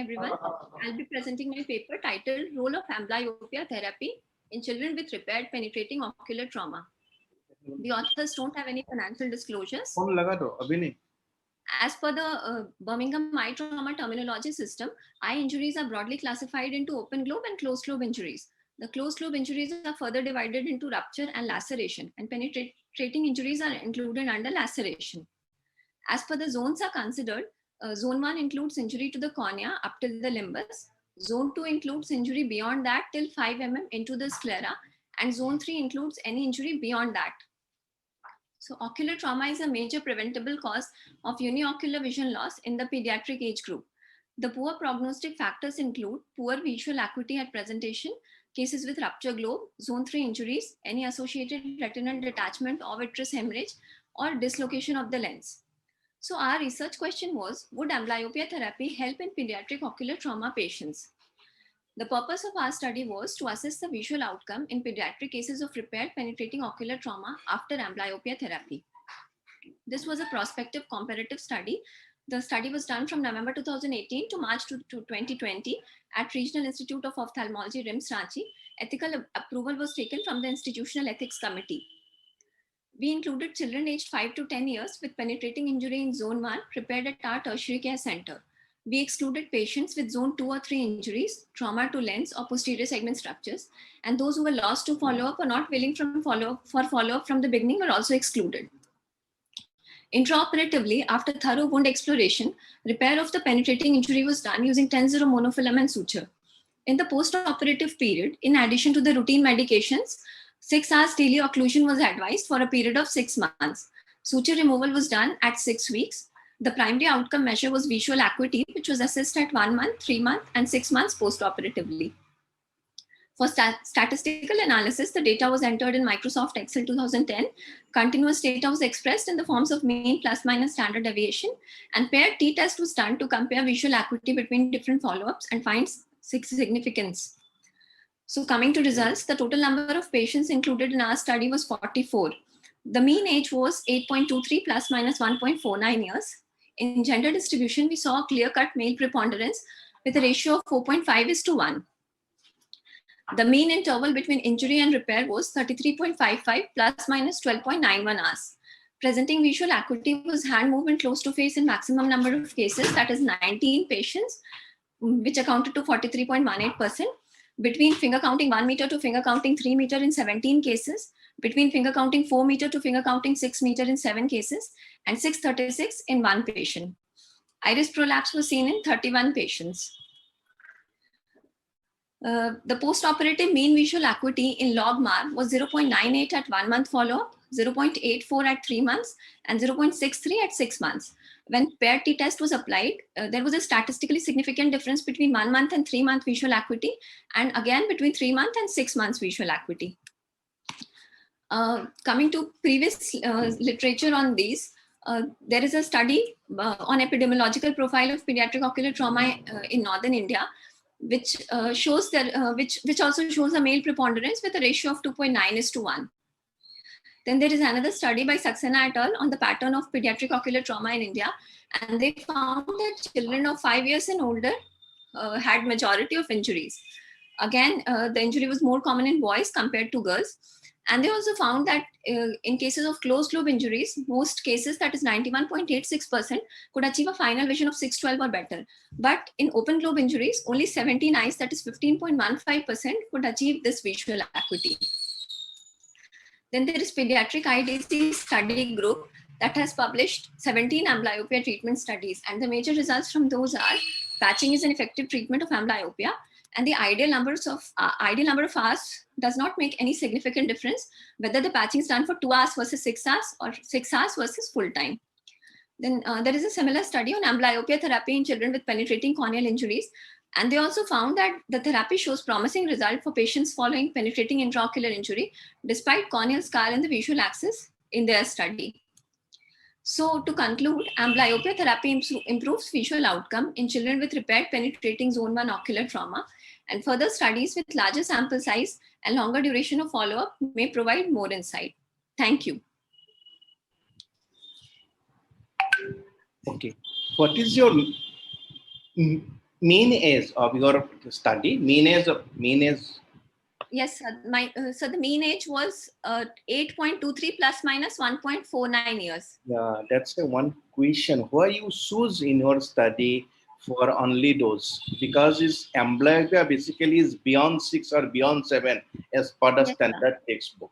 everyone. I'll be presenting my paper titled Role of Amblyopia Therapy in Children with Repaired Penetrating Ocular Trauma. The authors don't have any financial disclosures. As per the Birmingham Eye Trauma Terminology System, eye injuries are broadly classified into open globe and closed globe injuries. The closed globe injuries are further divided into rupture and laceration, and penetrating injuries are included under laceration. As per the zones are considered, Zone 1 includes injury to the cornea up till the limbus. Zone 2 includes injury beyond that till 5 mm into the sclera. And Zone 3 includes any injury beyond that. So ocular trauma is a major preventable cause of uniocular vision loss in the pediatric age group. The poor prognostic factors include poor visual acuity at presentation, cases with rupture globe, Zone 3 injuries, any associated retinal detachment or vitreous hemorrhage, or dislocation of the lens. So our research question was, would amblyopia therapy help in pediatric ocular trauma patients? The purpose of our study was to assess the visual outcome in pediatric cases of repaired penetrating ocular trauma after amblyopia therapy. This was a prospective comparative study. The study was done from November 2018 to March 2020 at Regional Institute of Ophthalmology, RIMS, Ranchi. Ethical approval was taken from the Institutional Ethics Committee. We included children aged 5 to 10 years with penetrating injury in Zone 1 prepared at our tertiary care center. We excluded patients with Zone 2 or 3 injuries, trauma to lens or posterior segment structures, and those who were lost to follow-up or not willing for follow-up from the beginning were also excluded. Intraoperatively, after thorough wound exploration, repair of the penetrating injury was done using 10-0 monofilament suture. In the post-operative period, in addition to the routine medications, 6 hours daily occlusion was advised for a period of 6 months. Suture removal was done at 6 weeks. The primary outcome measure was visual acuity, which was assessed at 1 month, 3 months, and 6 months post-operatively. For statistical analysis, the data was entered in Microsoft Excel 2010. Continuous data was expressed in the forms of mean plus minus standard deviation, and paired t-test was done to compare visual acuity between different follow-ups and find significance. So coming to results, the total number of patients included in our study was 44. The mean age was 8.23 plus minus 1.49 years. In gender distribution, we saw a clear-cut male preponderance with a ratio of 4.5:1. The mean interval between injury and repair was 33.55 plus minus 12.91 hours. Presenting visual acuity was hand movement close to face in maximum number of cases, that is 19 patients, which accounted to 43.18%. Between finger counting 1 meter to finger counting 3 meter in 17 cases, between finger counting 4 meter to finger counting 6 meter in 7 cases, and 636 in 1 patient. Iris prolapse was seen in 31 patients. The post-operative mean visual acuity in log-MAR was 0.98 at 1 month follow-up, 0.84 at 3 months, and 0.63 at 6 months. When paired t-test was applied, there was a statistically significant difference between 1 month and 3 month visual acuity, and again between 3 month and 6 months visual acuity. Coming to previous literature on these, there is a study on epidemiological profile of pediatric ocular trauma in northern India, which shows that which also shows a male preponderance with a ratio of 2.9:1. Then there is another study by Saxena et al. On the pattern of pediatric ocular trauma in India, and they found that children of 5 years and older had majority of injuries. Again, the injury was more common in boys compared to girls. And they also found that in cases of closed globe injuries, most cases, that is 91.86%, could achieve a final vision of 612 or better. But in open globe injuries, only 17 eyes, that is 15.15%, could achieve this visual acuity. Then there is pediatric eye disease study group that has published 17 amblyopia treatment studies. And the major results from those are patching is an effective treatment of amblyopia. And the ideal number of hours does not make any significant difference whether the patching is done for 2 hours versus 6 hours or 6 hours versus full time. Then there is a similar study on amblyopia therapy in children with penetrating corneal injuries. And they also found that the therapy shows promising result for patients following penetrating intraocular injury, despite corneal scar in the visual axis in their study. So to conclude, amblyopia therapy improves visual outcome in children with repaired penetrating Zone 1 ocular trauma, and further studies with larger sample size and longer duration of follow-up may provide more insight. Thank you. Okay. What is your Mean age of your study, mean age. Yes, sir. So the mean age was 8.23 plus minus 1.49 years. Yeah, that's a one question. Why you choose in your study for only those? Because is amblyopia basically is beyond 6 or beyond 7 as per the Yes, sir. standard textbook.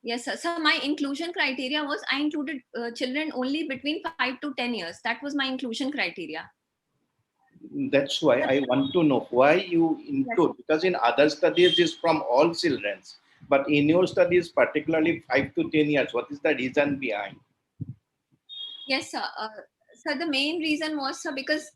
Yes, sir. So my inclusion criteria was I included children only between 5 to 10 years. That was my inclusion criteria. That's why I want to know why you Yes, include, because in other studies is from all children, but in your studies particularly 5 to 10 years. What is the reason behind? yes, sir. So the main reason was, sir, because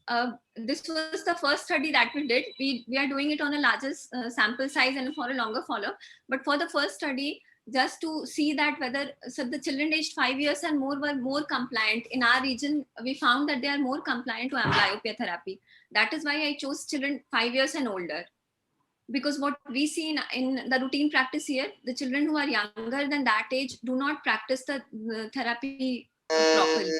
this was the first study that we did. We are doing it on a larger sample size and for a longer follow. But for the first study, just to see that whether so the children aged 5 years and more were more compliant in our region, we found that they are more compliant to amblyopia therapy. That is why I chose children 5 years and older. Because what we see in the routine practice here, the children who are younger than that age do not practice the therapy properly.